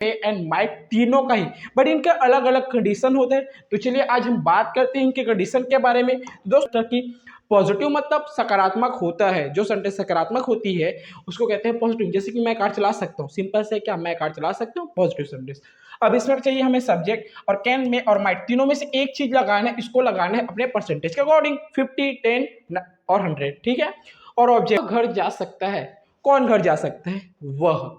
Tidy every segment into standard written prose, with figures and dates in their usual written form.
And might तीनों का ही, but इनके अलग अलग कंडीशन होते हैं। तो चलिए आज हम बात करते हैं इनके कंडीशन के बारे में। दोस्तों की पॉजिटिव मतलब सकारात्मक होता है, जो सेंटेंस सकारात्मक होती है उसको कहते हैं पॉजिटिव। जैसे कि मैं कार चला सकता हूँ, सिंपल से क्या मैं कार चला सकता हूँ, पॉजिटिव सेंटेंस। अब इसमें चाहिए हमें सब्जेक्ट, और कैन में और माइट तीनों में से एक चीज लगाना है, इसको लगाना है अपने परसेंटेज के अकॉर्डिंग, 50, 10 और 100, ठीक है। और ऑब्जेक्ट घर जा सकता है, कौन घर जा सकता है, वह।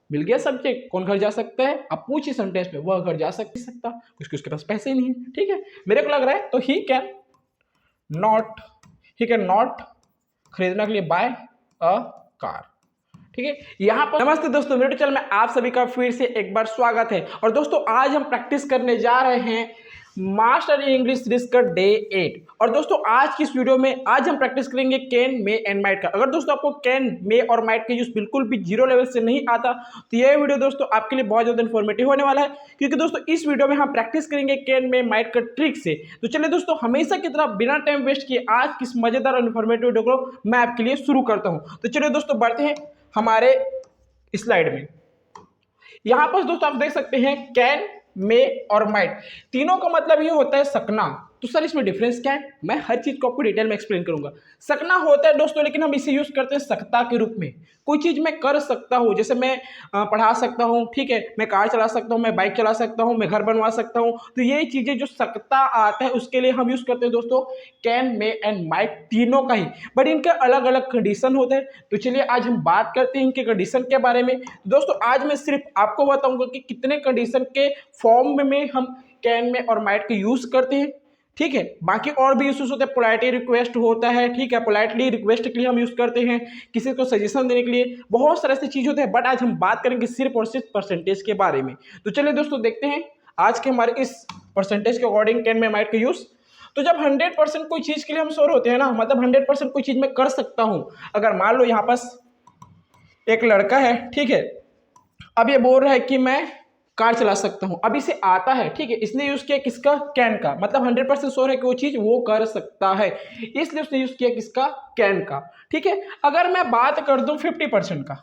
मिल गया सब्जेक्ट, कौन घर जा सकता है, आप पूछिए सेंटेंस में, वह घर जा सकता, कुछ उसके पास पैसे ही नहीं है, ठीक है। मेरे को लग रहा है तो ही कैन नॉट खरीदने के लिए बाय अ कार, ठीक है। यहाँ पर नमस्ते दोस्तों, मेरे चैनल में आप सभी का फिर से एक बार स्वागत है। और दोस्तों आज हम प्रैक्टिस करने जा रहे हैं मास्टर इंग्लिश सीरीज का डे 8। और दोस्तों आज की इस वीडियो में आज हम प्रैक्टिस करेंगे कैन, मे एंड माइट का। अगर दोस्तों आपको कैन, मे और माइट का यूज बिल्कुल भी जीरो लेवल से नहीं आता तो ये वीडियो दोस्तों आपके लिए बहुत ज्यादा इन्फॉर्मेटिव होने वाला है, क्योंकि दोस्तों इस वीडियो में हम प्रैक्टिस करेंगे कैन, मे, माइट का ट्रिक से। तो चलिए दोस्तों हमेशा की तरह बिना टाइम वेस्ट किए आज किस मजेदार और इन्फॉर्मेटिव वीडियो को मैं आपके लिए शुरू करता हूँ। तो चलिए दोस्तों बढ़ते हैं हमारे स्लाइड में। यहां पर दोस्तों आप देख सकते हैं कैन, मे और माइट तीनों का मतलब ये होता है सकना। तो सर इसमें डिफरेंस क्या है, मैं हर चीज को आपको डिटेल में एक्सप्लेन करूंगा। सकना होता है दोस्तों, लेकिन हम इसे यूज करते हैं सकता के रूप में। कोई चीज मैं कर सकता हूं, जैसे मैं पढ़ा सकता हूं, ठीक है, मैं कार चला सकता हूं, मैं बाइक चला सकता हूं, मैं घर बनवा सकता हूं। तो ये चीजें जो सकता आता है उसके लिए हम यूज करते हैं दोस्तों कैन, मे एंड माइट तीनों का ही, बट इनके अलग अलग कंडीशन होते हैं। तो चलिए आज हम बात करते हैं इनके कंडीशन के बारे में। दोस्तों आज मैं सिर्फ आपको बताऊंगा कि कितने कंडीशन के फॉर्म में हम कैन, में और माइट के यूज करते हैं, ठीक है। बाकी और भी यूज होते हैं, पोलाइटली रिक्वेस्ट होता है, ठीक है, पोलाइटली रिक्वेस्ट के लिए हम यूज करते हैं, किसी को सजेशन देने के लिए, बहुत सारे ऐसे चीज होते हैं। बट आज हम बात करेंगे सिर्फ और सिर्फ परसेंटेज के बारे में। तो चलिए दोस्तों देखते हैं आज के हमारे इस परसेंटेज के अकॉर्डिंग कैन, में, माइट का यूज। तो जब 100% कोई चीज के लिए हम श्योर होते हैं ना, मतलब 100% कोई चीज मैं कर सकता हूं। अगर मान लो यहाँ पास एक लड़का है, ठीक है, अब ये बोल रहा है कि मैं कार चला सकता हूं, अब इसे आता है, ठीक है, इसने यूज किया किसका, कैन का, मतलब 100% श्योर है कि वो चीज वो कर सकता है, इसलिए उसने यूज किया किसका, कैन का, ठीक है। अगर मैं बात कर दूं 50% का,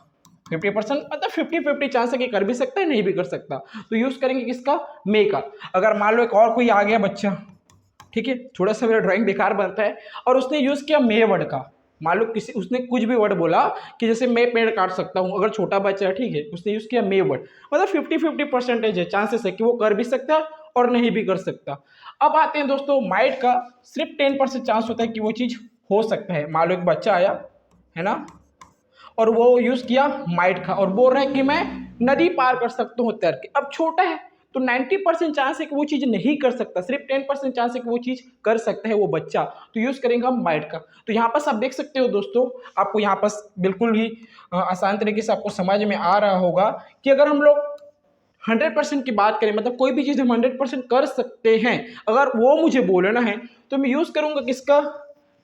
50% मतलब 50-50 चांस है कि कर भी सकता है नहीं भी कर सकता, तो यूज करेंगे किसका, मे का। अगर मान लो एक और कोई आ गया बच्चा, ठीक है, थोड़ा सा मेरा ड्राइंग बेकार बनता है, और उसने यूज किया मे वर्ड का, मान लो किसी उसने कुछ भी वर्ड बोला कि जैसे मैं पेड़ काट सकता हूं, अगर छोटा बच्चा है, ठीक है, उसने यूज किया मे वर्ड, मतलब 50-50% है चांसेस है कि वो कर भी सकता है और नहीं भी कर सकता। अब आते हैं दोस्तों माइट का, सिर्फ 10% चांस होता है कि वो चीज हो सकता है। मान लो एक बच्चा आया है ना, और वो यूज किया माइट का और बोल रहा है कि मैं नदी पार कर सकता हूँ तैर के। अब छोटा है तो 90% चांस है कि वो चीज नहीं कर सकता, सिर्फ 10% चांस है कि वो चीज कर सकता है वो बच्चा, तो यूज करेंगे हम माइट का। तो यहाँ पास आप देख सकते हो दोस्तों, आपको यहाँ पास बिल्कुल ही आसान तरीके से आपको समझ में आ रहा होगा कि अगर हम लोग 100% की बात करें, मतलब कोई भी चीज हम 100% कर सकते हैं, अगर वो मुझे बोलना है तो मैं यूज करूंगा किसका,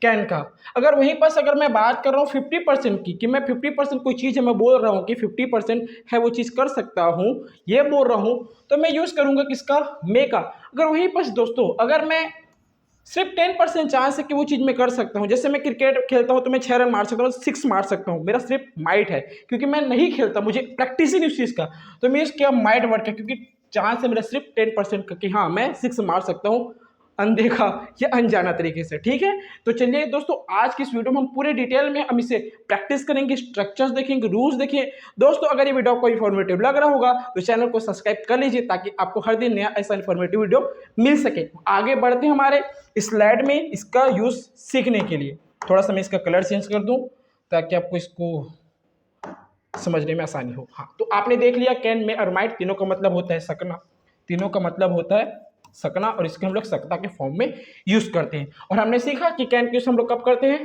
कैन का। अगर वहीं पर अगर मैं बात कर रहा हूँ 50% की, कि मैं 50% कोई चीज़ है, मैं बोल रहा हूँ कि 50% है वो चीज़ कर सकता हूँ, ये बोल रहा हूँ, तो मैं यूज़ करूँगा किसका, मे का। अगर वहीं पर दोस्तों अगर मैं सिर्फ 10% चांस है कि वो चीज़ मैं कर सकता हूँ, जैसे मैं क्रिकेट खेलता हूँ तो मैं 6 रन मार सकता हूँ, 6 मार सकता हूँ, मेरा सिर्फ माइट है, क्योंकि मैं नहीं खेलता, मुझे प्रैक्टिस ही नहीं उस चीज़ का, तो मैं इसके माइट वर्ड का, क्योंकि चांस है मेरा सिर्फ 10% का कि हाँ मैं 6 मार सकता हूँ अनदेखा या अनजाना तरीके से, ठीक है। तो चलिए दोस्तों आज की इस वीडियो में हम पूरे डिटेल में हम इसे प्रैक्टिस करेंगे, स्ट्रक्चर्स देखेंगे, रूल्स देखेंगे। दोस्तों अगर ये वीडियो आपको इन्फॉर्मेटिव लग रहा होगा तो चैनल को सब्सक्राइब कर लीजिए, ताकि आपको हर दिन नया ऐसा इन्फॉर्मेटिव वीडियो मिल सके। आगे बढ़ते हैं हमारे स्लाइड में इसका यूज सीखने के लिए। थोड़ा सा मैं इसका कलर चेंज कर दूं ताकि आपको इसको समझने में आसानी हो। हाँ, तो आपने देख लिया कैन, में और माइट तीनों का मतलब होता है सकना, तीनों का मतलब होता है सकना, और इसके हम लोग सकता के फॉर्म में यूज करते हैं। और हमने सीखा कि कैन का यूज हम लोग कब करते हैं,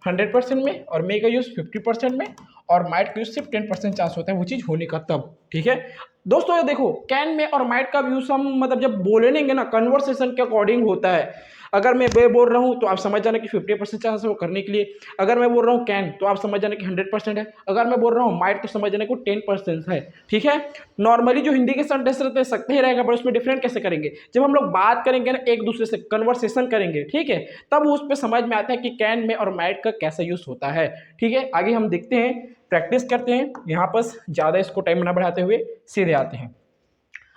100% में, और मे का यूज 50% में, और माइट का यूज सिर्फ 10% चांस होता है वो चीज होने का तब, ठीक है। दोस्तों ये देखो कैन, में और माइट का यूज हम मतलब जब बोलेंगे ना कन्वर्सेशन के अकॉर्डिंग होता है। अगर मैं वे बोल रहा हूँ तो आप समझ जाना कि 50% चांस है वो करने के लिए, अगर मैं बोल रहा हूँ कैन तो आप समझ जाना कि 100% है, अगर मैं बोल रहा हूँ माइट तो समझ जाना कि 10% है, ठीक है। नॉर्मली जो हिंदी के सेंटेंस रहते हैं सकते ही रहेगा, पर उसमें डिफरेंट कैसे करेंगे, जब हम लोग बात करेंगे ना एक दूसरे से कन्वर्सेशन करेंगे, ठीक है, तब उस पर समझ में आता है कि कैन, में और माइट का कैसा यूज होता है, ठीक है। आगे हम देखते हैं, प्रैक्टिस करते हैं। यहाँ पर ज़्यादा इसको टाइम ना बढ़ाते हुए सीधे आते हैं।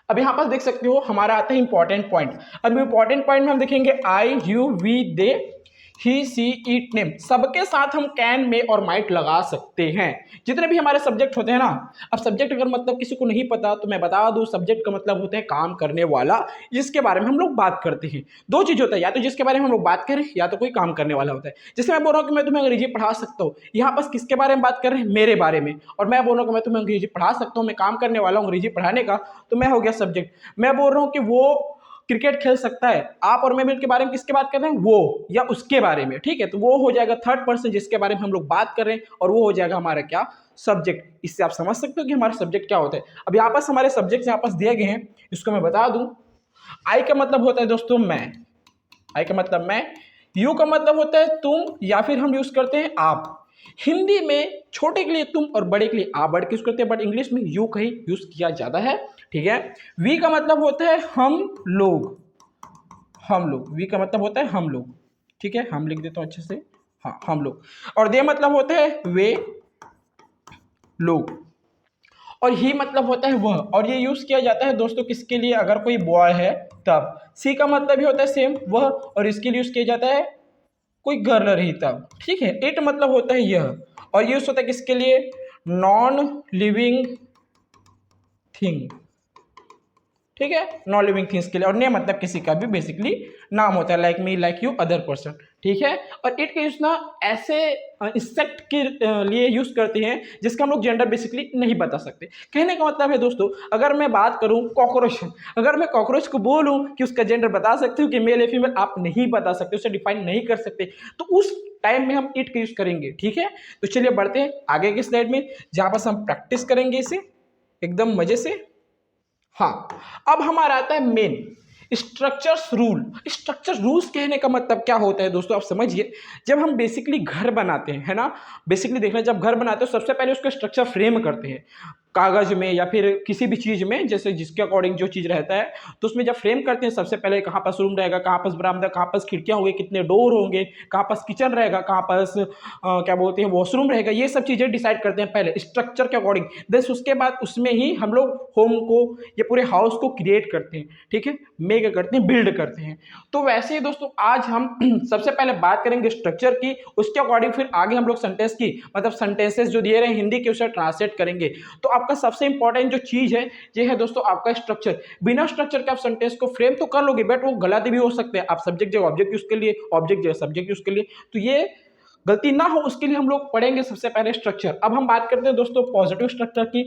अब यहाँ पर देख सकते हो हमारा आता है इंपॉर्टेंट पॉइंट। अब इंपॉर्टेंट पॉइंट में हम देखेंगे I, you, we, they, he, she, it, name, सबके साथ हम कैन, में और माइट लगा सकते हैं, जितने भी हमारे सब्जेक्ट होते हैं ना। अब सब्जेक्ट अगर मतलब किसी को नहीं पता तो मैं बता दूं, सब्जेक्ट का मतलब होता है काम करने वाला, जिसके बारे में हम लोग बात करते हैं। दो चीज होता है, या तो जिसके बारे में हम लोग बात करें या तो कोई काम करने वाला होता है। जैसे मैं बोल रहा हूँ कि मैं तुम्हें अंग्रेजी पढ़ा सकता हूँ, यहाँ पर किसके बारे में बात कर रहे हैं, मेरे बारे में। और मैं बोल रहा हूँ कि मैं तुम्हें अंग्रेजी पढ़ा सकता हूँ, मैं काम करने वाला हूँ अंग्रेजी पढ़ाने का, तो मैं हो गया सब्जेक्ट। मैं बोल रहा हूँ कि वो क्रिकेट खेल सकता है, आप और मैं मिलकर बारे में किसके बात कर रहे हैं, वो या उसके बारे में, ठीक है। तो वो हो जाएगा थर्ड पर्सन जिसके बारे में हम लोग बात कर रहे हैं, और वो हो जाएगा हमारा क्या, सब्जेक्ट। इससे आप समझ सकते हो कि हमारा सब्जेक्ट क्या होता है। अब यहाँ पास हमारे सब्जेक्ट यहाँ पास दिए गए हैं, इसको मैं बता दूं। आई का मतलब होता है दोस्तों मैं, आई का मतलब मैं। यू का मतलब होता है तुम, या फिर हम यूज करते हैं आप। हिंदी में छोटे के लिए तुम और बड़े के लिए आप वर्ड यूज करते हैं, बट इंग्लिश में यू का ही यूज किया जाता है, ठीक है। वी का मतलब होता है हम लोग, हम लोग, वी का मतलब होता है हम लोग, ठीक है। हम लिख देता हूं अच्छे से, हाँ हम लोग। और दे मतलब होता है वे लोग, और ही मतलब होता है वह, और ये यूज किया जाता है दोस्तों किसके लिए, अगर कोई बॉय है तब। सी का मतलब भी होता है सेम वह, और इसके लिए यूज किया जाता है कोई गर्ल रही तब, ठीक है। इट मतलब होता है यह, और यूज होता है किसके लिए, नॉन लिविंग थिंग, ठीक है, नॉन लिविंग थिंग्स के लिए। और नेम मतलब किसी का भी बेसिकली नाम होता है, like me, like you, other person, ठीक है। और इट का यूज ना ऐसे इंसेक्ट के लिए यूज करते हैं जिसका हम लोग जेंडर बेसिकली नहीं बता सकते। कहने का मतलब है दोस्तों, अगर मैं बात करूं कॉकरोच, अगर मैं कॉकरोच को बोलूं कि उसका जेंडर बता सकते हो कि मेल या फीमेल, आप नहीं बता सकते, उसे डिफाइन नहीं कर सकते, तो उस टाइम में हम इट का यूज करेंगे, ठीक है। तो चलिए बढ़ते हैं आगे की स्लाइड में, जहां पर हम प्रैक्टिस करेंगे इसे एकदम मजे से। हाँ, अब हमारा आता है main structures rule. Structure rules कहने का मतलब क्या होता है दोस्तों, आप समझिए। जब हम बेसिकली घर बनाते हैं, है ना, बेसिकली देखना, जब घर बनाते हैं सबसे पहले उसका स्ट्रक्चर फ्रेम करते हैं कागज में या फिर किसी भी चीज में, जैसे जिसके अकॉर्डिंग जो चीज रहता है। तो उसमें जब फ्रेम करते हैं सबसे पहले कहाँ पास रूम रहेगा, कहाँ पास बरामदा, कहाँ पास खिड़कियां होंगी, कितने डोर होंगे, कहाँ पास किचन रहेगा, कहाँ पास क्या बोलते हैं वॉशरूम रहेगा, ये सब चीजें डिसाइड करते हैं पहले स्ट्रक्चर के अकॉर्डिंग। देन उसके बाद उसमें ही हम लोग होम को, ये पूरे हाउस को क्रिएट करते हैं, ठीक है, मेक करते हैं, बिल्ड करते हैं। तो वैसे ही दोस्तों आज हम सबसे पहले बात करेंगे स्ट्रक्चर की, उसके अकॉर्डिंग फिर आगे हम लोग सेंटेंस की, मतलब सेंटेंसेस जो दिए रहे हैं हिंदी के उसे ट्रांसलेट करेंगे। तो आपका सबसे इंपॉर्टेंट जो चीज है ये है दोस्तों आपका स्ट्रक्चर। बिना स्ट्रक्चर के आप सेंटेंस को फ्रेम तो कर लोगे, बट वो गलत भी हो सकते हैं। आप सब्जेक्ट जगह ऑब्जेक्ट यूज के लिए, ऑब्जेक्ट जगह सब्जेक्ट यूज के लिए, तो ये गलती ना हो उसके लिए हम लोग पढ़ेंगे सबसे पहले स्ट्रक्चर। अब हम बात करते हैं दोस्तों पॉजिटिव स्ट्रक्चर की।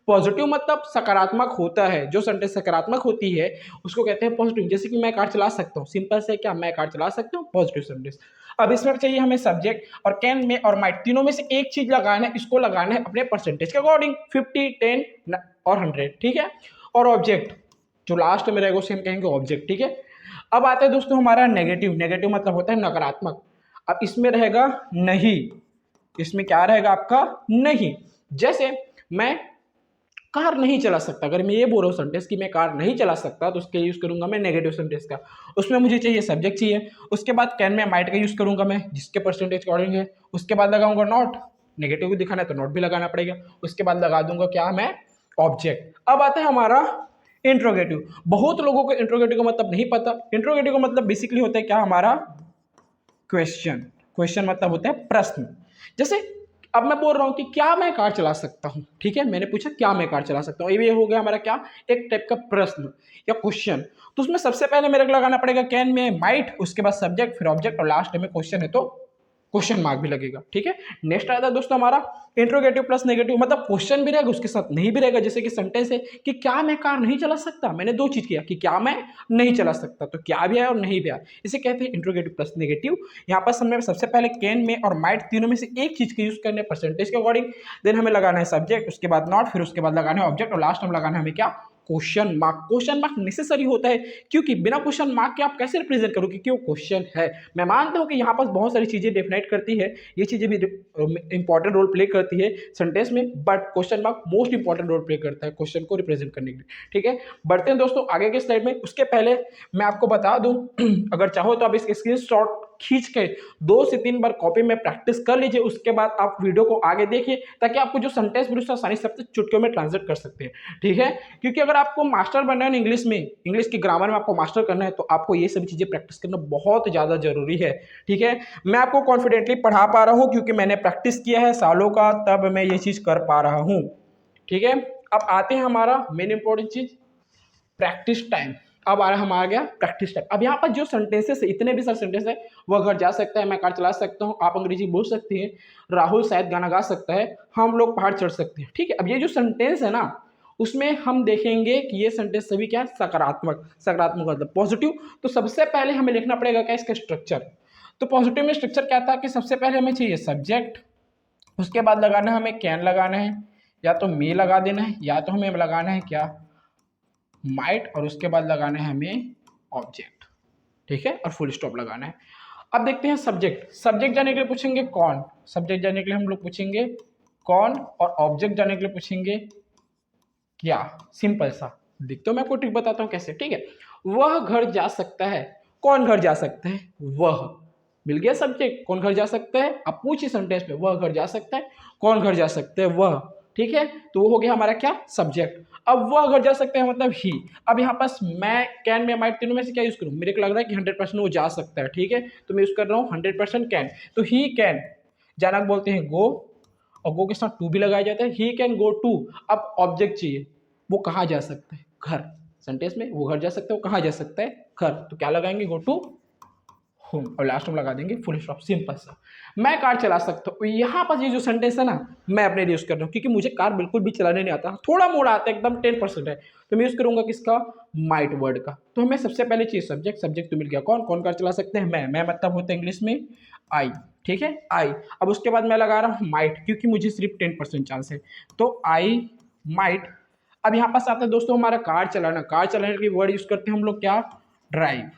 पॉजिटिव मतलब सकारात्मक होता है, जो सेंटेंस सकारात्मक होती है उसको कहते हैं पॉजिटिव। जैसे कि मैं कार चला सकता हूँ, सिंपल से क्या, मैं कार चला सकता हूँ, पॉजिटिव सेंटेंस। अब इसमें चाहिए हमें सब्जेक्ट, और कैन, में और माइट, तीनों में से एक चीज लगाना है, इसको लगाना है अपने परसेंटेज के अकॉर्डिंग, 50, 10 और 100, ठीक है। और ऑब्जेक्ट जो लास्ट में रहेगा उसे हम कहेंगे ऑब्जेक्ट, ठीक है। अब आते हैं दोस्तों हमारा नेगेटिव। नेगेटिव मतलब होता है नकारात्मक। अब इसमें रहेगा नहीं, इसमें क्या रहेगा आपका नहीं। जैसे मैं कार नहीं चला सकता, अगर मैं ये बोल रहा हूँ सेंटेंस कि मैं कार नहीं चला सकता, तो उसके यूज करूंगा मैं नेगेटिव सेंटेंस का। उसमें मुझे चाहिए सब्जेक्ट चाहिए, उसके बाद कैन में माइट का यूज करूंगा मैं जिसके परसेंटेज अकॉर्डिंग है, उसके बाद लगाऊंगा नॉट, नेगेटिव भी दिखाना है तो नॉट भी लगाना पड़ेगा, उसके बाद लगा दूंगा क्या, मैं ऑब्जेक्ट। अब आता है हमारा इंट्रोगेटिव। बहुत लोगों को इंट्रोगेटिव का मतलब नहीं पता। इंट्रोगेटिव का मतलब बेसिकली होता है क्या, हमारा क्वेश्चन। क्वेश्चन मतलब होता है प्रश्न। जैसे अब मैं बोल रहा हूं कि क्या मैं कार चला सकता हूं, ठीक है, मैंने पूछा क्या मैं कार चला सकता हूं, ये हो गया हमारा क्या, एक टाइप का प्रश्न या क्वेश्चन। तो उसमें सबसे पहले मेरे को लगाना पड़ेगा कैन में माइट, उसके बाद सब्जेक्ट, फिर ऑब्जेक्ट, और लास्ट में क्वेश्चन है तो क्वेश्चन मार्क भी लगेगा, ठीक है। नेक्स्ट आता है दोस्तों हमारा इंट्रोगेटिव प्लस नेगेटिव, मतलब क्वेश्चन भी रहेगा उसके साथ नहीं भी रहेगा। जैसे कि सेंटेंस है कि क्या मैं कार नहीं चला सकता, मैंने दो चीज किया कि क्या मैं नहीं चला सकता, तो क्या भी आया और नहीं भी आया, इसे कहते हैं इंट्रोगेटिव प्लस नेगेटिव। यहाँ पर हमें सबसे पहले कैन में और माइट तीनों में से एक चीज का यूज करने परसेंटेज के अकॉर्डिंग। देन हमें लगाना है सब्जेक्ट, उसके बाद नॉट, फिर उसके बाद लगाना है ऑब्जेक्ट, और लास्ट में लगाना है हमें क्या, question mark. Question mark necessary होता है, क्योंकि बिना क्वेश्चन मार्क के आप कैसे रिप्रेजेंट करोगे कि वो क्वेश्चन है। मैं मानता हूं कि यहाँ पर बहुत सारी चीजें डेफिनेट करती है, ये चीजें भी इंपॉर्टेंट रोल प्ले करती है सेंटेंस में, but question mark most important role play करता है क्वेश्चन को रिप्रेजेंट करने के लिए, ठीक है। बढ़ते हैं दोस्तों आगे के स्लाइड में। उसके पहले मैं आपको बता दूं अगर चाहो तो आप इसके स्क्रीनशॉट खींच के 2 से 3 बार कॉपी में प्रैक्टिस कर लीजिए, उसके बाद आप वीडियो को आगे देखिए, ताकि आपको जो सेंटेंस भी उसको आसानी से चुटकियों में ट्रांसलेट कर सकते हैं, ठीक है। क्योंकि अगर आपको मास्टर बनना है इंग्लिश में, इंग्लिश की ग्रामर में आपको मास्टर करना है, तो आपको ये सभी चीज़ें प्रैक्टिस करना बहुत ज़्यादा जरूरी है, ठीक है। मैं आपको कॉन्फिडेंटली पढ़ा पा रहा हूँ क्योंकि मैंने प्रैक्टिस किया है सालों का, तब मैं ये चीज़ कर पा रहा हूँ, ठीक है। अब आते हैं हमारा मेन इंपॉर्टेंट चीज़, प्रैक्टिस टाइम। अब आ गया प्रैक्टिस टाइम। अब यहाँ पर जो सेंटेंसेस है, इतने भी सारे सेंटेंस है, वह घर जा सकता है, मैं कार चला सकता हूँ, आप अंग्रेजी बोल सकते हैं, राहुल शायद गाना गा सकता है, हम लोग पहाड़ चढ़ सकते हैं, ठीक है। अब ये जो सेंटेंस है ना, उसमें हम देखेंगे कि ये सेंटेंस सभी क्या है, सकारात्मक, सकारात्मक मतलब पॉजिटिव। तो सबसे पहले हमें लिखना पड़ेगा क्या, इसका स्ट्रक्चर। तो पॉजिटिव में स्ट्रक्चर क्या था कि सबसे पहले हमें चाहिए सब्जेक्ट, उसके बाद लगाना है हमें कैन लगाना है, या तो मे लगा देना है, या तो हमें लगाना है क्या, माइट, और उसके बाद लगाना है हमें ऑब्जेक्ट, ठीक है, और फुल स्टॉप लगाना है। अब देखते हैं सब्जेक्ट। सब्जेक्ट जाने के लिए पूछेंगे कौन, सब्जेक्ट जाने के लिए हम लोग पूछेंगे कौन, और ऑब्जेक्ट जाने के लिए पूछेंगे क्या। सिंपल सा, देखते हो मैं आपको ट्रिक बताता हूँ कैसे, ठीक है। वह घर जा सकता है, कौन घर जा सकता है, वह, मिल गया सब्जेक्ट। कौन घर जा सकता है, आप पूछिए सेंटेंस में, वह घर जा सकता है, कौन घर जा सकता है, वह, ठीक है। तो वो हो गया हमारा क्या, सब्जेक्ट। अब वह घर जा सकते हैं मतलब ही। अब यहाँ पास मैं, कैन में, माइट, तीनों में से क्या यूज करूँ, मेरे को लग रहा है कि 100% वो जा सकता है, ठीक है, तो मैं यूज कर रहा हूँ 100% कैन। तो ही कैन, जाना बोलते हैं गो, और गो के साथ टू भी लगाया जाता है, ही कैन गो टू। अब ऑब्जेक्ट चाहिए, वो कहाँ जा सकता है, घर। सेंटेंस में वो घर जा सकता है, वो कहाँ जा सकता है, घर। तो क्या लगाएंगे, गो टू होम, और लास्ट में लगा देंगे फुल स्टॉप, सिंपल सा। मैं कार चला सकता हूँ, यहाँ पर ये जो सेंटेंस है ना, मैं अपने लिए यूज कर रहा हूँ, क्योंकि मुझे कार बिल्कुल भी चलाने नहीं आता, थोड़ा मोड़ा आता है, एकदम 10% है, तो मैं यूज करूंगा किसका, माइट वर्ड का। तो हमें सबसे पहले चाहिए सब्जेक्ट, सब्जेक्ट तो मिल गया, कौन, कौन कार चला सकते हैं, मैं मतलब होता है इंग्लिश में आई, ठीक है, आई। अब उसके बाद मैं लगा रहा हूँ माइट, क्योंकि मुझे सिर्फ 10% चांस है, तो आई माइट। अब यहाँ पास आता है दोस्तों हमारा कार चलाना, कार चलाने के वर्ड यूज करते हैं हम लोग क्या, ड्राइव।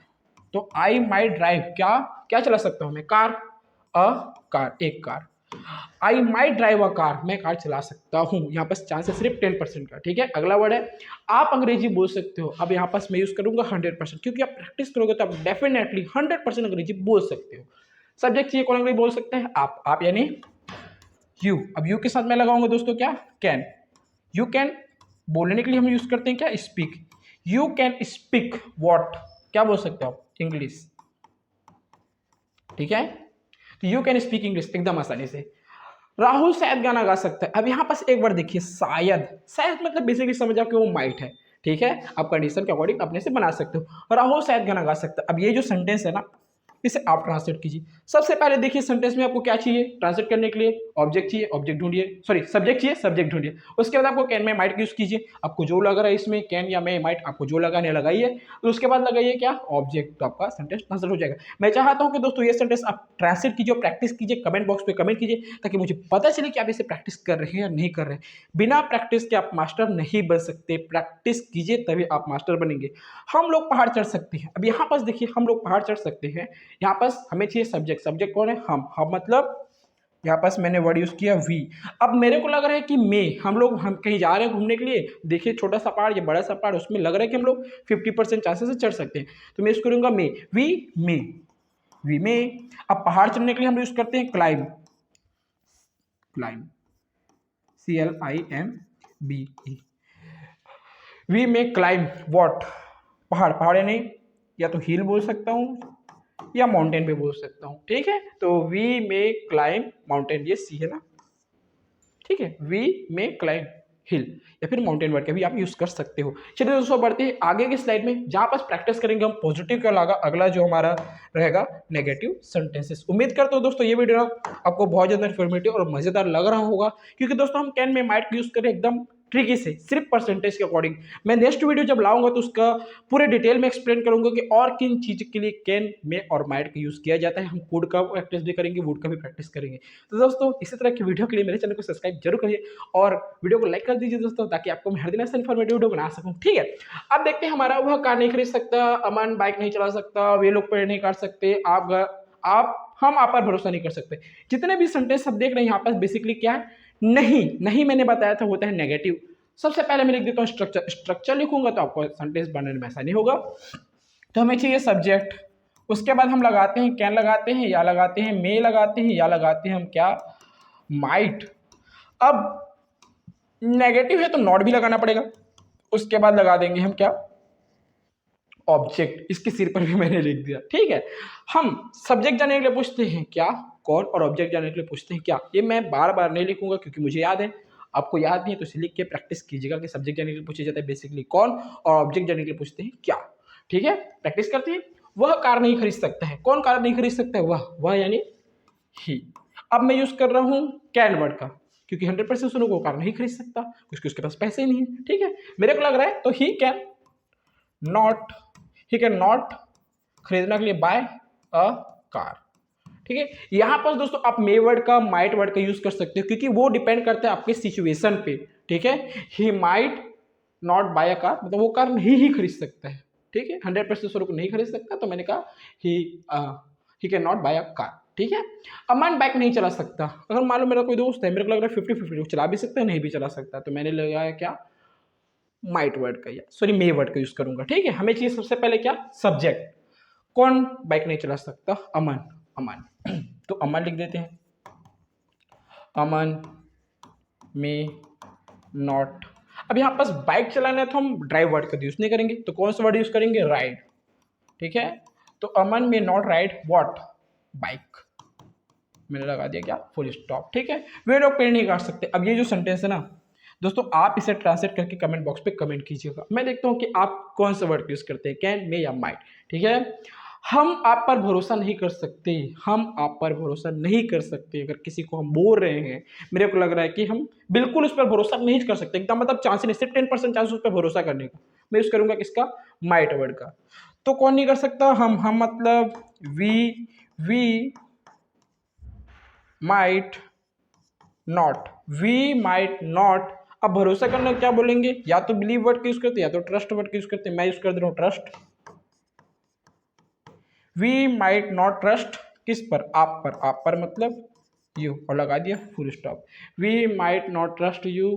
तो आई माई ड्राइव, क्या क्या चला सकता हूं मैं, कार, अ कार, एक car. I my drive a car, मैं कार चला सकता हूं। यहाँ पर चांस है सिर्फ 10% का, ठीक है। अगला वर्ड है, आप अंग्रेजी बोल सकते हो। अब यहाँ पास मैं यूज करूंगा 100%, क्योंकि आप प्रैक्टिस करोगे तो आप डेफिनेटली 100% अंग्रेजी बोल सकते हो। सब्जेक्ट चाहिए, कौन अंग्रेजी बोल सकते हैं, आप यानी यू। अब यू के साथ मैं लगाऊंगा दोस्तों क्या, कैन। यू कैन, बोलने के लिए हम यूज करते हैं क्या, speak. You can speak what, क्या बोल सकते हो आप, इंग्लिश, ठीक है। तो यू कैन स्पीक इंग्लिश, एकदम आसानी से। राहुल शायद गाना गा सकता है। अब यहाँ पास एक बार देखिए, शायद, शायद मतलब बेसिकली समझ आओ कि वो माइट है, ठीक है। आप कंडीशन के अकॉर्डिंग अपने से बना सकते हो, राहुल शायद गाना गा सकता है। अब ये जो सेंटेंस है ना, इसे आप ट्रांसलेट कीजिए। सबसे पहले देखिए सेंटेंस में आपको क्या चाहिए, ट्रांसलेट करने के लिए ऑब्जेक्ट चाहिए, ऑब्जेक्ट ढूंढिए, सॉरी सब्जेक्ट चाहिए, सब्जेक्ट ढूंढिए। उसके बाद आपको कैन में माइट यूज कीजिए, आपको जो लग रहा है इसमें, कैन या में माइट, आपको जो लगाने लगाइए। तो उसके बाद लगाइए क्या, ऑब्जेक्ट, तो आपका सेंटेंस ट्रांसलेट हो जाएगा। मैं चाहता हूं कि दोस्तों ये सेंटेंस आप ट्रांसलेट कीजिए, प्रैक्टिस कीजिए, कमेंट बॉक्स पे कमेंट कीजिए, ताकि मुझे पता चले कि आप इसे प्रैक्टिस कर रहे हैं या नहीं कर रहे हैं। बिना प्रैक्टिस के आप मास्टर नहीं बन सकते, प्रैक्टिस कीजिए तभी आप मास्टर बनेंगे। हम लोग पहाड़ चढ़ सकते हैं। अब यहाँ पास देखिए, हम लोग पहाड़ चढ़ सकते हैं, यहाँ पास हमें चाहिए सब्जेक्ट, सब्जेक्ट कौन है, हम मतलब यहाँ पास मैंने वर्ड यूज किया वी। अब मेरे को लग रहा है कि हम लोग कहीं जा रहे हैं घूमने के लिए, देखिए छोटा सा पहाड़ या बड़ा सा पहाड़, उसमें लग रहा है कि हम लोग 50% चांसेस से चढ़ सकते हैं, तो मैं इसको करूंगा मे, वी मे। अब पहाड़ चढ़ने के लिए हम यूज करते हैं climb, CLIMB, we may climb what, पहाड़, पहाड़ यानी या तो हिल बोल सकता हूँ या माउंटेन पे बोल सकता हूँ, ठीक है। तो वी मे क्लाइम माउंटेन, ये सी है ना, ठीक है। वी मे क्लाइम हिल, या फिर माउंटेन वर्ड का भी आप यूज कर सकते हो। चलिए दोस्तों बढ़ते हैं आगे की स्लाइड में, जहां पर प्रैक्टिस करेंगे हम पॉजिटिव के अलावा अगला जो हमारा रहेगा नेगेटिव सेंटेंसेस। उम्मीद करता हूं दोस्तों ये वीडियो आपको बहुत ज्यादा इन्फॉर्मेटिव और मजेदार लग रहा होगा, क्योंकि दोस्तों हम कैन में माइट यूज करें एकदम ट्रिकी से, सिर्फ परसेंटेज के अकॉर्डिंग। मैं नेक्स्ट वीडियो जब लाऊंगा तो उसका पूरे डिटेल में एक्सप्लेन करूंगा कि और किन चीज के लिए कैन में और माइट का यूज किया जाता है। हम कोड का प्रैक्टिस भी करेंगे, वुड का भी प्रैक्टिस करेंगे। तो दोस्तों इसी तरह की वीडियो के लिए मेरे चैनल को सब्सक्राइब जरूर करिए और वीडियो को लाइक कर दीजिए दोस्तों, ताकि आपको मैं हर दिन ऐसा इन्फॉर्मेटिव वीडियो बना सकूं, ठीक है। अब देखते हैं हमारा, वह कार नहीं खरीद सकता, अमन बाइक नहीं चला सकता, वे लोग पेड़ नहीं काट सकते, हम आप पर भरोसा नहीं कर सकते। जितने भी सेंटेंस आप देख रहे हैं यहाँ पर बेसिकली क्या है, नहीं मैंने बताया था होता है नेगेटिव। सबसे पहले मैं लिख देता हूँ स्ट्रक्चर, स्ट्रक्चर लिखूंगा तो आपको सेंटेंस बनाने में ऐसा नहीं होगा। तो हमें चाहिए सब्जेक्ट, उसके बाद हम लगाते हैं कैन, लगाते हैं या लगाते हैं मे, लगाते हैं या लगाते हैं हम क्या, माइट। अब नेगेटिव है तो नॉट भी लगाना पड़ेगा। उसके बाद लगा देंगे हम क्या, ऑब्जेक्ट। इसके सिर पर भी मैंने लिख दिया, ठीक है। हम सब्जेक्ट जानने के लिए पूछते हैं क्या, कौन, और ऑब्जेक्ट जानने के लिए पूछते हैं क्या। ये मैं बार बार नहीं लिखूंगा क्योंकि मुझे याद है, आपको याद नहीं है तो इसे लिख के प्रैक्टिस कीजिएगा कि सब्जेक्ट जानने के लिए पूछा जाता है बेसिकली कौन, और ऑब्जेक्ट जानने के लिए पूछते हैं क्या, ठीक है। प्रैक्टिस करते हैं। वह कार नहीं खरीद सकता है, कौन कार नहीं खरीद सकता है, वह यानी ही। अब मैं यूज कर रहा हूं कैन वर्ड का, क्योंकि 100% सुनो वो कार नहीं खरीद सकता क्योंकि उसके पास पैसे ही नहीं है, ठीक है। मेरे को लग रहा है तो ही कैन नॉट खरीदना के लिए बाय अ कार, ठीक है। यहां पर दोस्तों आप मे वर्ड का, माइट वर्ड का यूज कर सकते हो क्योंकि वो डिपेंड करता है आपके सिचुएशन पे, ठीक है। He might not buy a car, मतलब वो कार नहीं ही खरीद सकता है, ठीक है। 100% स्वरूप नहीं खरीद सकता, तो मैंने कहा he can not buy a car, ठीक है। अमन बाइक नहीं चला सकता। अगर मान लो मेरा कोई दोस्त है, मेरे को लग रहा है 50-50 वो चला भी सकता है नहीं भी चला सकता, तो मैंने लगाया क्या, माइट वर्ड का, या सॉरी मे वर्ड का यूज करूंगा, ठीक है। हमें चाहिए सबसे पहले क्या, सब्जेक्ट। कौन बाइक नहीं चला सकता, अमन तो अमन लिख देते हैं, अमन में नॉट। अब यहाँ पास बाइक चलाना है तो हम ड्राइव वर्ड का यूज नहीं करेंगे, तो कौन सा वर्ड यूज करेंगे, राइड, ठीक है। तो अमन में नॉट राइड व्हाट, बाइक। मैंने लगा दिया क्या, फुल स्टॉप, ठीक है। वे लोग पेड़ नहीं काट सकते। अब ये जो सेंटेंस है ना दोस्तों, आप इसे ट्रांसलेट करके कमेंट बॉक्स पे कमेंट कीजिएगा, मैं देखता हूँ कि आप कौन सा वर्ड यूज करते हैं, कैन, मे या माइट, ठीक है। हम आप पर भरोसा नहीं कर सकते, हम आप पर भरोसा नहीं कर सकते। अगर किसी को हम बोल रहे हैं, मेरे को लग रहा है कि हम बिल्कुल उस पर भरोसा नहीं कर सकते, एकदम मतलब चांस नहीं, सिर्फ 10% चांस उस पर भरोसा करने का, मैं यूज करूंगा किसका, माइट वर्ड का। तो कौन नहीं कर सकता, हम मतलब वी माइट नॉट। अब भरोसा करना क्या बोलेंगे, या तो बिलीव वर्ड का यूज करते हैं या तो ट्रस्ट वर्ड का यूज करते हैं। मैं यूज कर दे रहा हूं trust. We might not trust किस पर, आप पर मतलब यू, और लगा दिया full stop. We might not trust you,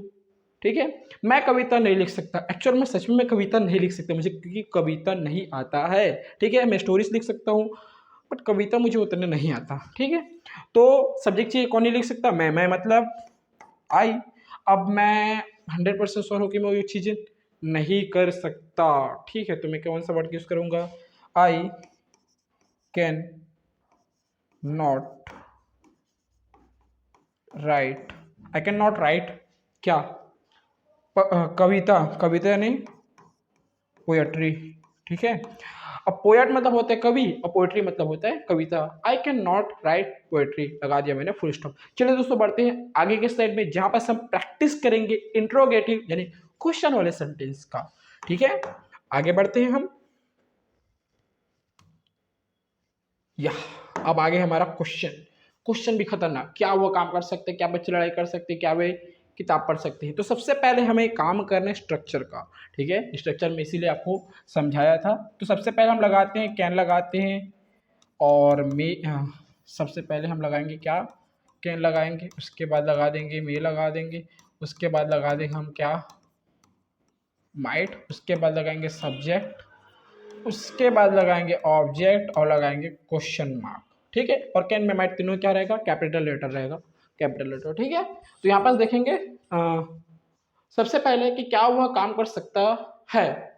ठीक है। मैं कविता नहीं लिख सकता, एक्चुअल में सच में मैं कविता नहीं लिख सकता मुझे, क्योंकि कविता नहीं आता है, ठीक है। मैं स्टोरीज लिख सकता हूँ बट कविता मुझे उतने नहीं आता, ठीक है। तो सब्जेक्ट चाहिए, कौन नहीं लिख सकता, मैं मतलब आई। अब मैं 100% श्योर हूँ कि मैं ये चीज़ें नहीं कर सकता, ठीक है। तो मैं कौन सा वर्ड यूज करूंगा, आई can not right, I can not right क्या, कविता नहीं, पोएट्री, ठीक है। अब पोएट मतलब होता है कवि और पोएट्री मतलब होता है कविता। I can not write poetry, लगा दिया मैंने फुल स्टॉप। चलिए दोस्तों बढ़ते हैं आगे के स्लाइड में, जहां पर हम प्रैक्टिस करेंगे इंट्रोगेटिव यानी क्वेश्चन वाले सेंटेंस का, ठीक है। आगे बढ़ते हैं हम, या अब आगे हमारा क्वेश्चन भी खतरनाक, क्या वो काम कर सकते हैं, क्या बच्चे लड़ाई कर सकते हैं, क्या वे किताब पढ़ सकते हैं। तो सबसे पहले हमें काम करना है स्ट्रक्चर का, ठीक है। स्ट्रक्चर में इसीलिए आपको समझाया था। तो सबसे पहले हम लगाते हैं कैन, लगाते हैं और मे, सबसे पहले हम लगाएंगे क्या, कैन लगाएंगे, उसके बाद लगा देंगे मे, लगा देंगे, उसके बाद लगा देंगे हम क्या, माइट, उसके बाद लगाएंगे सब्जेक्ट, उसके बाद लगाएंगे ऑब्जेक्ट और लगाएंगे क्वेश्चन मार्क, ठीक है। और कैन में माइट तीनों क्या रहेगा, कैपिटल लेटर रहेगा, कैपिटल लेटर, ठीक है। तो यहाँ पर देखेंगे सबसे पहले कि क्या वह काम कर सकता है,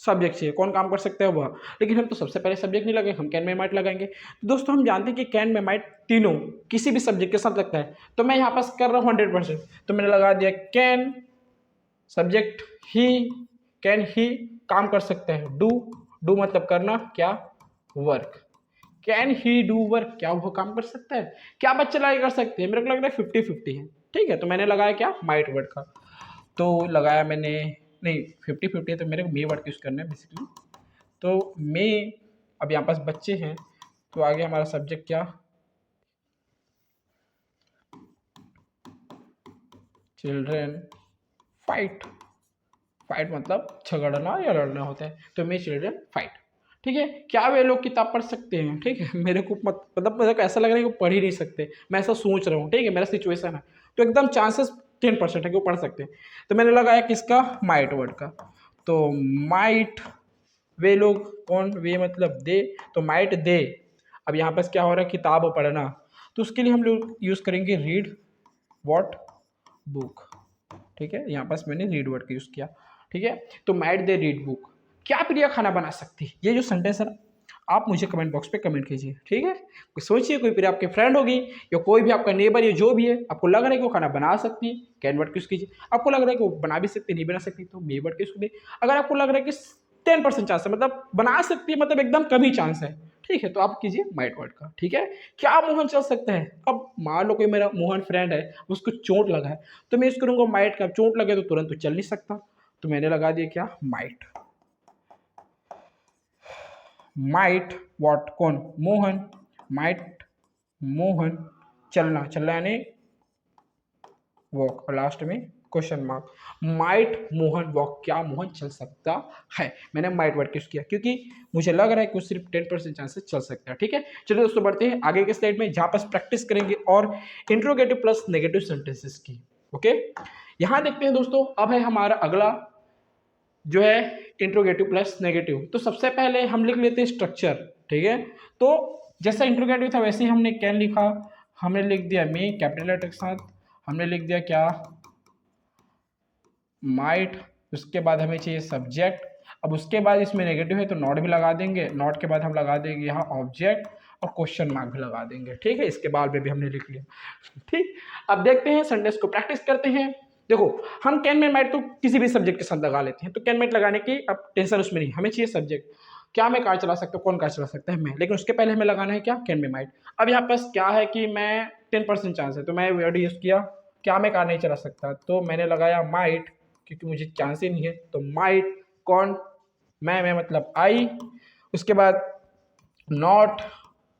सब्जेक्ट से कौन काम कर सकता है वह, लेकिन हम तो सबसे पहले सब्जेक्ट नहीं लगाएंगे, हम कैन में माइट लगाएंगे। तो दोस्तों हम जानते हैं कि कैन में माइट तीनों किसी भी सब्जेक्ट के साथ लगता है, तो मैं यहाँ पास कर रहा हूँ 100%, तो मैंने लगा दिया can subject he, can he काम कर सकते हैं, डू मतलब करना, क्या, work. Can he do work, क्या वो काम कर सकता है, क्या बच्चे लड़ाई कर सकते हैं, मेरे को लग रहा है 50-50 है, ठीक है। तो मैंने लगाया क्या, माइट वर्ड का, तो लगाया मैंने, नहीं 50-50 है तो मेरे को मे वर्ड यूज़ करना है बेसिकली। तो मे, अब यहाँ पास बच्चे हैं तो आगे हमारा सब्जेक्ट क्या, चिल्ड्रेन फाइट मतलब झगड़ना या लड़ना होता है, तो मे चिल्ड्रेन फाइट, ठीक है। क्या वे लोग किताब पढ़ सकते हैं, ठीक है। मेरे को मतलब मेरे को ऐसा लग रहा है कि वो पढ़ ही नहीं सकते, मैं ऐसा सोच रहा हूँ, ठीक है, मेरा सिचुएशन है, तो एकदम चांसेस 10% है कि वो पढ़ सकते हैं। तो मैंने लगाया किसका, माइट वर्ड का, तो माइट वे लोग कौन, वे मतलब दे, तो माइट दे। अब यहाँ पर क्या हो रहा है, किताब पढ़ना, तो उसके लिए हम लोग यूज़ करेंगे रीड वॉट बुक। ठीक है, यहाँ पास मैंने रीड वर्ड का यूज़ किया। ठीक है, तो माइट दे रीड बुक। क्या प्रिया खाना बना सकती है, ये जो सेंटेंस है ना, आप मुझे कमेंट बॉक्स पे कमेंट कीजिए। ठीक है, कोई सोचिए, कोई प्रिया आपके फ्रेंड होगी या कोई भी आपका नेबर या जो भी है, आपको लग रहा है कि वो खाना बना सकती है, कैन वर्ड यूज़ कीजिए। आपको लग रहा है कि वो बना भी सकती है, नहीं बना सकती, तो मे वर्ड यूज़ कीजिए। अगर आपको लग रहा है कि 10% चांस है, मतलब बना सकती है, मतलब एकदम कम ही चांस है, ठीक है, तो आप कीजिए माइट वर्ड का। ठीक है, क्या मोहन चल सकता है। अब मान लो कोई मेरा मोहन फ्रेंड है, उसको चोट लगा है, तो मैं यूज़ करूँगा माइट का। चोट लगे तो तुरंत तो चल नहीं सकता, तो मैंने लगा दिया क्या, माइट। माइट वॉट, कौन, मोहन। माइट मोहन चलना, चलना यानी वॉक, और लास्ट में question mark. Might Mohan walk, क्या मोहन चल सकता है। मैंने माइट वर्ड यूज किया क्योंकि मुझे लग रहा है कि सिर्फ 10% चांसेस चल सकता है। ठीक है, चलिए दोस्तों बढ़ते हैं आगे के स्लाइड में, जहां पर प्रैक्टिस करेंगे और इंट्रोगेटिव प्लस नेगेटिव सेंटेंसेस की। ओके, यहां देखते हैं दोस्तों, अब है हमारा अगला जो है इंट्रोगेटिव प्लस नेगेटिव। तो सबसे पहले हम लिख लेते हैं स्ट्रक्चर। ठीक है, तो जैसा इंट्रोगेटिव था वैसे ही हमने कैन लिखा, हमने लिख दिया मे कैपिटल लेटर के साथ, हमने लिख दिया क्या, माइट। उसके बाद हमें चाहिए सब्जेक्ट। अब उसके बाद इसमें नेगेटिव है तो नॉट भी लगा देंगे, नॉट के बाद हम लगा देंगे यहाँ ऑब्जेक्ट और क्वेश्चन मार्क भी लगा देंगे। ठीक है, इसके बाद में भी हमने लिख लिया। ठीक, अब देखते हैं सेंटेंस को प्रैक्टिस करते हैं। देखो, हम कैन में माइट तो किसी भी सब्जेक्ट के साथ लगा लेते हैं, तो कैन माइट लगाने की अब टेंशन उसमें नहीं, हमें चाहिए सब्जेक्ट। क्या मैं कार चला सकता हूँ, कौन कार चला सकता है, मैं, लेकिन उसके पहले हमें लगाना है क्या, कैन में माइट। अब यहाँ पास क्या है कि मैं 10% चांस है, तो मैं वर्ड यूज किया, क्या मैं कार नहीं चला सकता, तो मैंने लगाया माइट, क्योंकि मुझे चांस ही नहीं है, तो माइट कौन, मैं मतलब आई। उसके बाद not,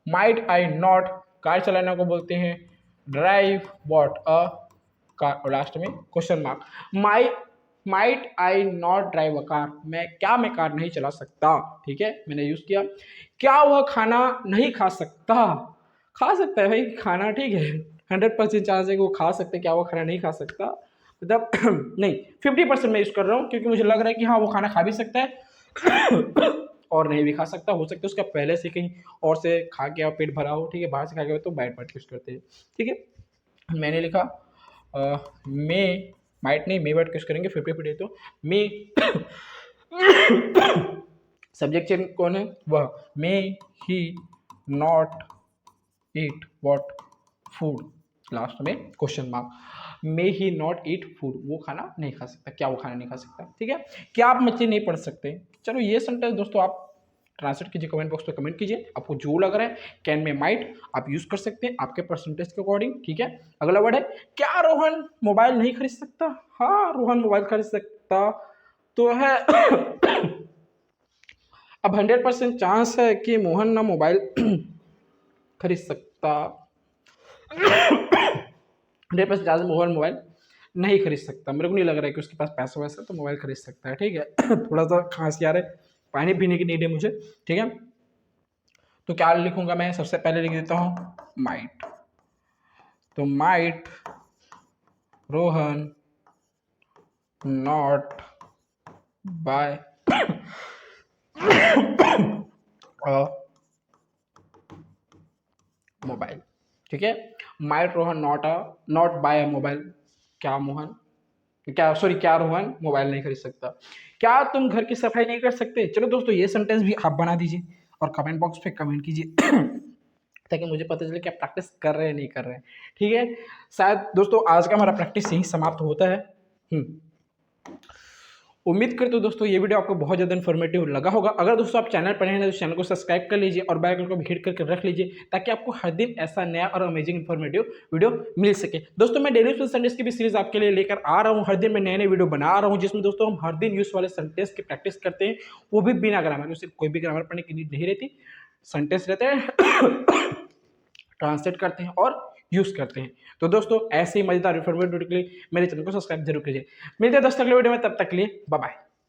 might I not, car चलाने को बोलते हैं ड्राइव वॉट अ कार, और लास्ट में question mark. Might I not drive a car, मैं कार नहीं चला सकता। ठीक है, मैंने यूज किया। क्या वह खाना नहीं खा सकता, खा सकता है भाई खाना, ठीक है, 100% चांस है कि वो खा सकते, क्या वो खाना नहीं खा सकता, मतलब नहीं, 50% मैं यूज कर रहा हूँ, क्योंकि मुझे लग रहा है कि हाँ वो खाना खा भी सकता है और नहीं भी खा सकता, हो सकता है उसका पहले से कहीं और से खा के पेट भरा हो। ठीक है, बाहर से खा के, तो बैड पार्ट यूज करते हैं। ठीक है, मैंने लिखा मे, माइट नहीं, मे वर्ड यूज करेंगे 50-50, तो मे सब्जेक्ट चेन कौन है, वह, may he not eat what food, last में question mark. May he not eat food, वो खाना नहीं खा सकता, क्या वो खाना नहीं खा सकता। ठीक है, क्या आप मछली नहीं पढ़ सकते। चलो ये सेंटेंस दोस्तों आप ट्रांसलेट कीजिए, कमेंट बॉक्स पे कमेंट कीजिए, आपको जो लग रहा है कैन में माइट आप यूज कर सकते हैं आपके परसेंटेज के अकॉर्डिंग। ठीक है, अगला वर्ड है, क्या रोहन मोबाइल नहीं खरीद सकता। हाँ, रोहन मोबाइल खरीद सकता तो है अब 100% चांस है कि मोहन ना मोबाइल खरीद सकता, 100% चांस मोहन मोबाइल नहीं खरीद सकता। मेरे को नहीं लग रहा है कि उसके पास पैसा वैसा तो मोबाइल खरीद सकता है। ठीक है थोड़ा सा खांसी आ रहा है, पानी पीने की नीड है मुझे। ठीक है, तो क्या लिखूंगा मैं, सबसे पहले लिख देता हूँ माइट। तो might Rohan not buy mobile. ठीक है, might Rohan not buy a mobile, क्या मोहन, क्या सॉरी, क्या रोहन मोबाइल नहीं खरीद सकता। क्या तुम घर की सफाई नहीं कर सकते। चलो दोस्तों ये सेंटेंस भी आप बना दीजिए और कमेंट बॉक्स पे कमेंट कीजिए ताकि मुझे पता चले कि आप प्रैक्टिस कर रहे हैं नहीं कर रहे हैं। ठीक है, शायद दोस्तों आज का हमारा प्रैक्टिस यही समाप्त होता है। उम्मीद करते हो दोस्तों ये वीडियो आपको बहुत ज़्यादा इन्फॉर्मेटिव लगा होगा। अगर दोस्तों आप चैनल पर हैं तो चैनल को सब्सक्राइब कर लीजिए और बेल आइकन को भी हिट करके रख लीजिए, ताकि आपको हर दिन ऐसा नया और अमेजिंग इन्फॉर्मेटिव वीडियो मिल सके। दोस्तों मैं डेली यूज सेंटेंस की भी सीरीज आपके लिए लेकर आ रहा हूँ, हर दिन मैं नए नए वीडियो बना रहा हूँ, जिसमें दोस्तों हम हर दिन यूज वाले सेंटेंस की प्रैक्टिस करते हैं, वो भी बिना ग्रामर, सिर्फ कोई भी ग्रामर पढ़ने की नीड नहीं रहती, सेंटेंस रहते हैं ट्रांसलेट करते हैं और यूज करते हैं। तो दोस्तों ऐसे ही मजेदार इन्फॉर्मेटिव वीडियो के लिए मेरे चैनल को सब्सक्राइब जरूर कीजिए। मिलते हैं दोस्तों अगले वीडियो में, तब तक के लिए बाय बाय।